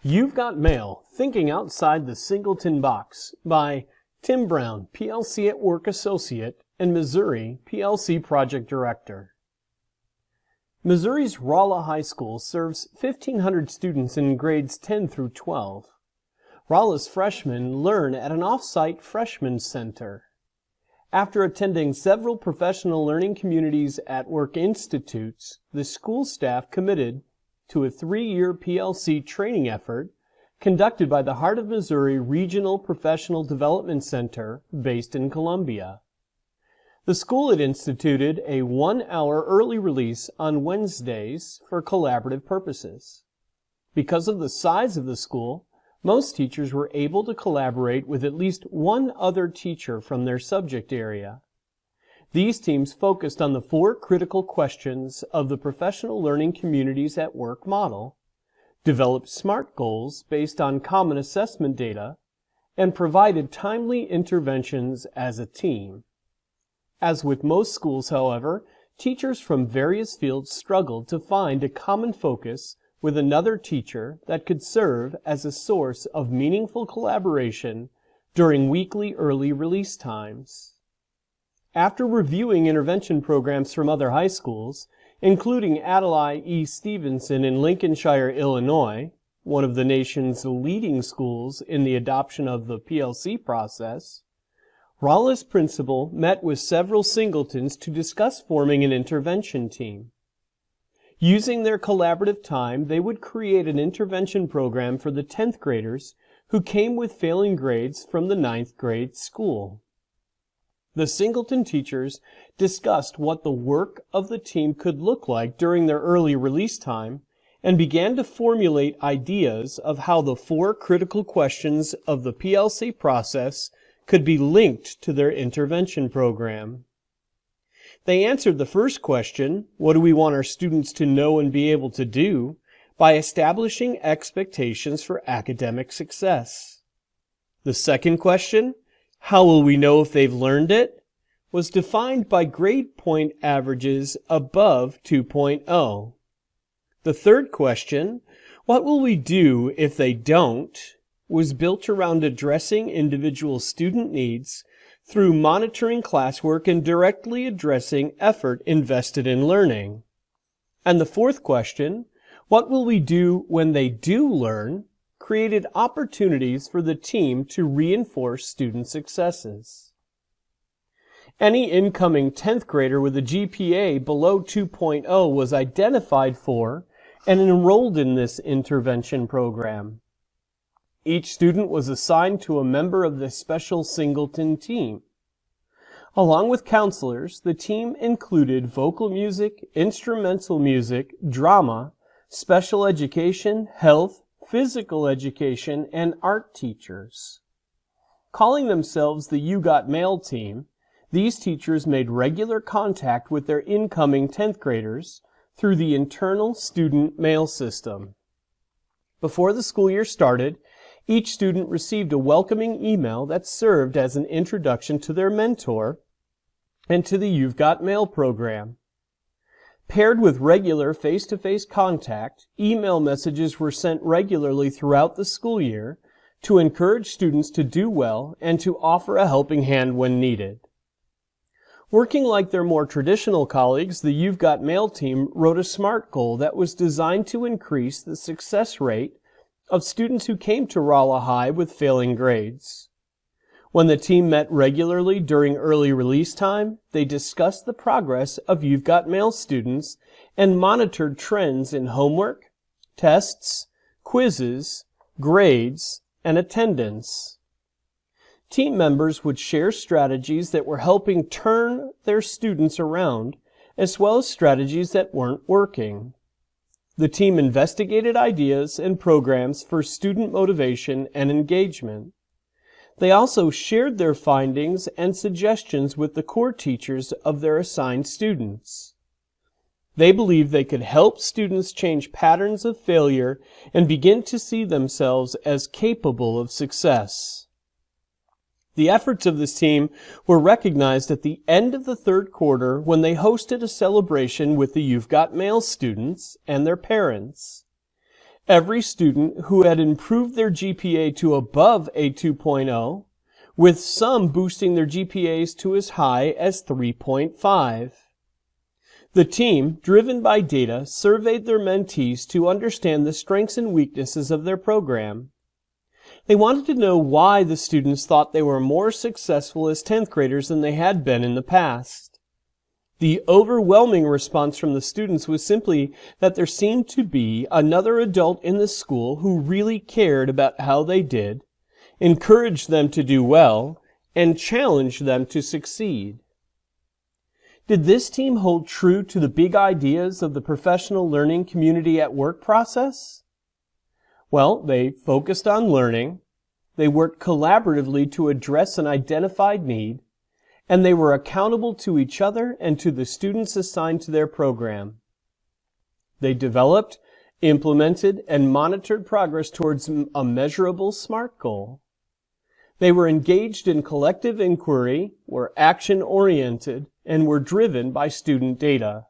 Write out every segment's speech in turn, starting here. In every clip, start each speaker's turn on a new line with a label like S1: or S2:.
S1: You've Got Mail, Thinking Outside the Singleton Box by Tim Brown, PLC at Work Associate, and Missouri, PLC Project Director. Missouri's Rolla High School serves 1,500 students in grades 10 through 12. Rolla's freshmen learn at an off-site freshman center. After attending several professional learning communities at work institutes, the school staff committed to a 3-year PLC training effort conducted by the Heart of Missouri Regional Professional Development Center based in Columbia. The school had instituted a 1-hour early release on Wednesdays for collaborative purposes. Because of the size of the school, most teachers were able to collaborate with at least one other teacher from their subject area. These teams focused on the 4 critical questions of the Professional Learning Communities at Work model, developed SMART goals based on common assessment data, and provided timely interventions as a team. As with most schools, however, teachers from various fields struggled to find a common focus with another teacher that could serve as a source of meaningful collaboration during weekly early release times. After reviewing intervention programs from other high schools, including Adlai E. Stevenson in Lincolnshire, Illinois, one of the nation's leading schools in the adoption of the PLC process, Rolla's principal met with several Singletons to discuss forming an intervention team. Using their collaborative time, they would create an intervention program for the 10th graders who came with failing grades from the 9th grade school. The Singleton teachers discussed what the work of the team could look like during their early release time and began to formulate ideas of how the 4 critical questions of the PLC process could be linked to their intervention program. They answered the first question, what do we want our students to know and be able to do, by establishing expectations for academic success. The second question, how will we know if they've learned it, was defined by grade point averages above 2.0. The third question, what will we do if they don't, was built around addressing individual student needs through monitoring classwork and directly addressing effort invested in learning. And the fourth question, what will we do when they do learn, created opportunities for the team to reinforce student successes. Any incoming 10th grader with a GPA below 2.0 was identified for and enrolled in this intervention program. Each student was assigned to a member of the special Singleton team. Along with counselors, the team included vocal music, instrumental music, drama, special education, health, physical education, and art teachers. Calling themselves the You Got Mail team, these teachers made regular contact with their incoming 10th graders through the internal student mail system. Before the school year started, each student received a welcoming email that served as an introduction to their mentor and to the You've Got Mail program. Paired with regular face-to-face contact, email messages were sent regularly throughout the school year to encourage students to do well and to offer a helping hand when needed. Working like their more traditional colleagues, the You've Got Mail team wrote a SMART goal that was designed to increase the success rate of students who came to Rolla High with failing grades. When the team met regularly during early release time, they discussed the progress of You've Got Mail students and monitored trends in homework, tests, quizzes, grades, and attendance. Team members would share strategies that were helping turn their students around, as well as strategies that weren't working. The team investigated ideas and programs for student motivation and engagement. They also shared their findings and suggestions with the core teachers of their assigned students. They believed they could help students change patterns of failure and begin to see themselves as capable of success. The efforts of this team were recognized at the end of the 3rd quarter when they hosted a celebration with the You've Got Mail students and their parents. every student who had improved their GPA to above a 2.0, with some boosting their GPAs to as high as 3.5. The team, driven by data, surveyed their mentees to understand the strengths and weaknesses of their program. They wanted to know why the students thought they were more successful as 10th graders than they had been in the past. The overwhelming response from the students was simply that there seemed to be another adult in the school who really cared about how they did, encouraged them to do well, and challenged them to succeed. Did this team hold true to the big ideas of the professional learning community at work process? Well, they focused on learning, they worked collaboratively to address an identified need, and they were accountable to each other and to the students assigned to their program. They developed, implemented, and monitored progress towards a measurable SMART goal. They were engaged in collective inquiry, were action-oriented, and were driven by student data.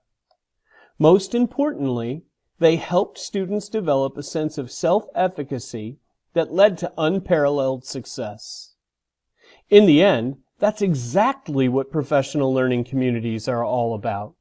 S1: Most importantly, they helped students develop a sense of self-efficacy that led to unparalleled success. In the end, that's exactly what professional learning communities are all about.